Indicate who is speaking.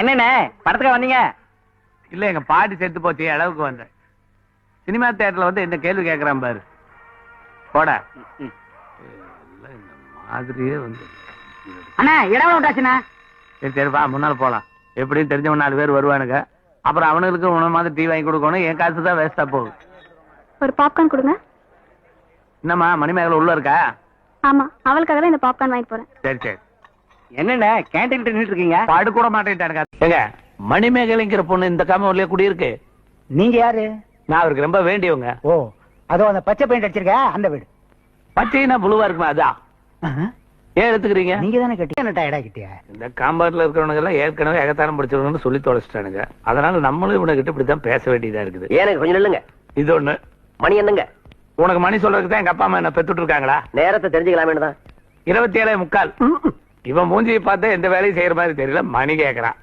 Speaker 1: என்னண்ணே படத்துக்கு வந்தீங்க?
Speaker 2: இல்ல எங்க பாட்டி செத்து போச்சு அளவுக்கு வந்தேன். சினிமா தியேட்டர்ல வந்து என்ன கேள்வி கேட்கறான் பாரு. போட இந்த மாதிரியே வந்து
Speaker 1: அண்ணா இடம் விட்டாச்சுண்ணா.
Speaker 2: சரி சரிப்பா முன்னால போலாம். எப்படியும் தெரிஞ்சவன் 4 பேர் வருவானுங்க. அப்புறம் அவனுக்கு உன மாதிரி டீ வாங்கி கொடுக்கணும். என் காசு தான் வேஸ்டா போகுது.
Speaker 3: ஒரு பாப்கார்ன் கொடுங்க.
Speaker 2: என்னம்மா மணிமேகலை உள்ள இருக்கா?
Speaker 3: ஆமா, அவளுக்காக தான் இந்த பாப்கார்ன் வாங்கி போறேன்.
Speaker 2: சரி சரி.
Speaker 1: என்னண்ணே கேண்டீன் நின்றுட்டு இருக்கீங்க?
Speaker 2: படு கூட மாட்டேன்ட்டானுங்க. ஏங்க மணிமேகலைங்கிற பொண்ணு இந்த காமூர்லயே குடியிருக்கு.
Speaker 1: நீங்க யாரு?
Speaker 2: நான் அவருக்கு ரொம்ப வேண்டியவங்க.
Speaker 1: ஓ, அதோ அந்த பச்சை பெயிண்ட் அடிச்சிருக்க அந்த வீடு.
Speaker 2: பச்சைனா புழுவா இருக்குமா? அதான் ஏன் எடுத்துக்கிறீங்க?
Speaker 1: நீங்க தானே கட்டி என்ன டயர்டா கிட்டியா?
Speaker 2: இந்த காம்பவுண்ட்ல இருக்கிறவங்க எல்லாம் ஏற்கனவே ஏகத்தானம் படிச்சவங்கன்னு சொல்லி தொலைச்சிட்டானுங்க. அதனால நம்மளும் இவனுக்கிட்ட இப்படித்தான் பேச வேண்டியதா இருக்குது.
Speaker 1: எனக்கு கொஞ்சம் நில்லுங்க.
Speaker 2: இது ஒண்ணு.
Speaker 1: மணி என்னங்க?
Speaker 2: உனக்கு மணி சொல்றதுக்கு தான் எங்க அப்பா அம்மா என்ன பெத்துட்டு இருக்காங்களா?
Speaker 1: நேரத்தை தெரிஞ்சுக்கலாமே தான்.
Speaker 2: 27:45. இவன் மூஞ்சியை பார்த்தா எந்த வேலையும் செய்யற மாதிரி தெரியல. மணி கேக்குறான்.